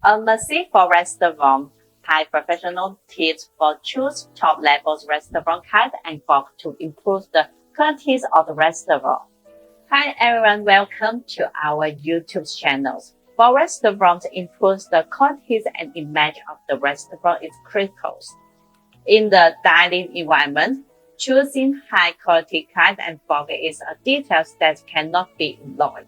A must-see for restaurant. High professional tips for choose top levels restaurant knife and fork to improve the qualities of the restaurant. Hi everyone, welcome to our YouTube channels. For restaurants, improve the qualities and image of the restaurant is critical. In the dining environment, choosing high-quality knife and fork is a detail that cannot be ignored.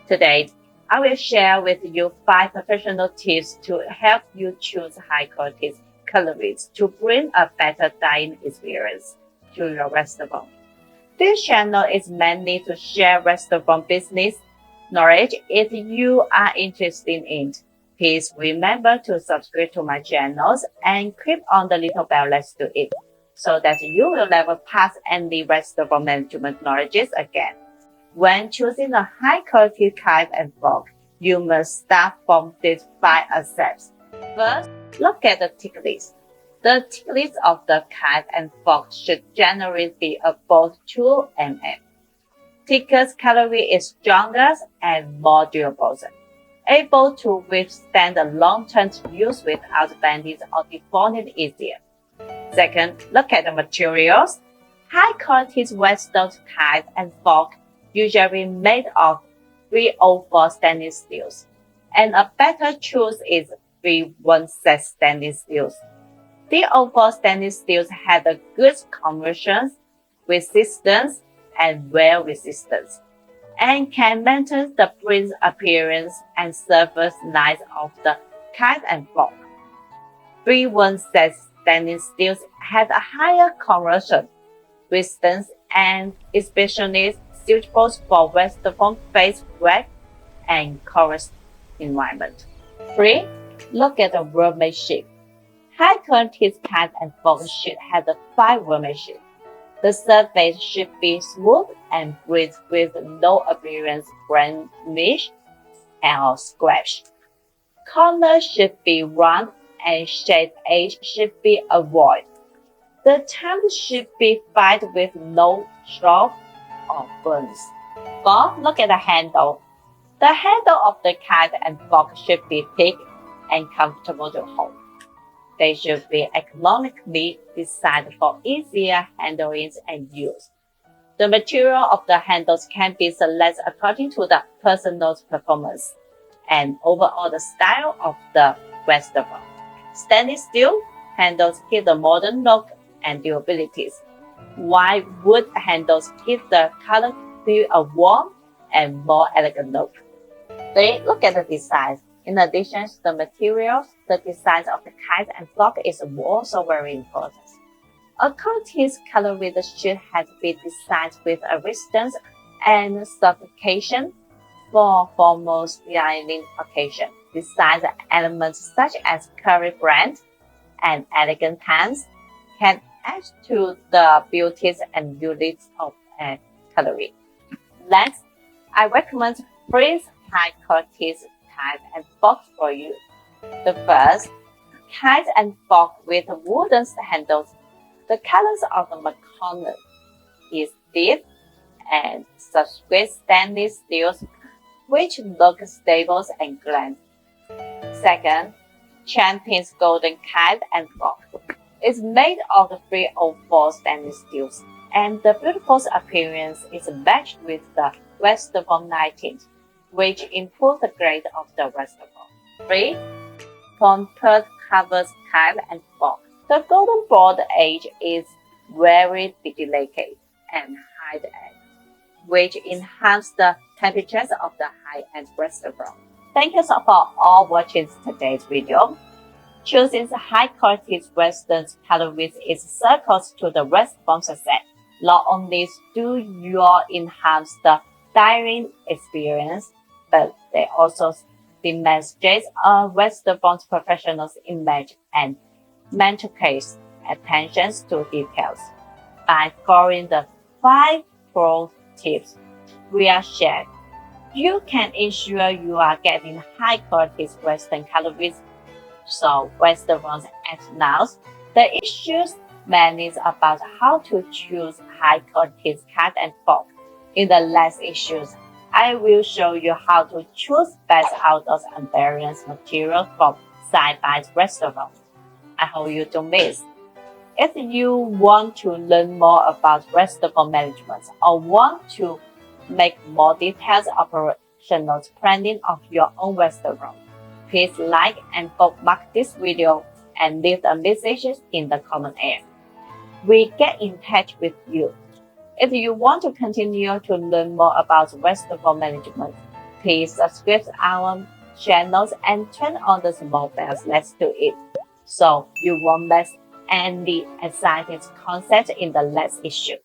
Today, I will share with you 5 professional tips to help you choose high-quality cutleries to bring a better dining experience to your restaurant. This channel is mainly to share restaurant business knowledge. If you are interested in it, please remember to subscribe to my channels and click on the little bell next to it so that you will never pass any restaurant management knowledge again. When choosing a high-quality knife and fork, you must start from these 5 steps. First, look at the thick list. The thick list of the knife and fork should generally be above 2 mm. Thicker cutlery is stronger and more durable, able to withstand a long-term use without bending or deforming easier. Second, look at the materials. High-quality Western knife and fork usually made of 304 stainless steel, and a better choice is 316 stainless steel. 304 stainless steel have a good conversion, resistance, and wear resistance, and can maintain the print appearance and surface nice of the knife and fork. 316 stainless steel have a higher conversion, resistance, and especially suitable for restaurant face wet and cold environment. 3. Look at the workmanship. High-quality knife and fork should have a fine workmanship. The surface should be smooth and with no appearance blemish or scratch. Corners should be round and shaved edge should be avoided. The temp should be fine with no stroke or burns. 4. Look at the handle. The handle of the knife and fork should be thick and comfortable to hold. They should be economically designed for easier handling and use. The material of the handles can be selected according to the personal performance and overall the style of the restaurant. Stainless steel handles give the modern look and durability, while wood handles give the color feel a warm and more elegant look. 3. Look at the design. In addition to the materials, the design of the knife and fork is also very important. A quality cutlery should have been designed with a resistance and sophistication for formal dining occasion. Design elements such as curvy brand and elegant hands can add to the beauties and uniqueness of a cutlery. Next, I recommend 3 high-quality knife and fork for you. The first, knife and fork with wooden handles. The colors of the corner is deep and substrate stainless steel, which look stable and grand. Second, Champion's golden knife and fork is made of the 304 stainless steel, and the beautiful appearance is matched with the restaurant lighting, which improves the grade of the restaurant. 3. Contour covers knife and fork. The golden broad edge is very delicate and high-end, which enhances the temperatures of the high-end restaurant. Thank you so for all watching today's video. Choosing high-quality Western cutleries is circle to the restaurant success. Not only do you enhance the dining experience, but they also demonstrate a restaurant professional's image and maintains attention to details. By following the 5 pro tips we are shared, you can ensure you are getting high-quality Western cutleries. So restaurants and now, the issues mainly about how to choose high-quality knife and fork. In the last issues, I will show you how to choose best outdoors and various materials from sci-fi restaurants. I hope you don't miss. If you want to learn more about restaurant management or want to make more detailed operational planning of your own restaurant, please like and bookmark this video and leave a message in the comment area. We get in touch with you. If you want to continue to learn more about restaurant management, please subscribe to our channels and turn on the small bells next to it, so you won't miss any exciting content in the next issue.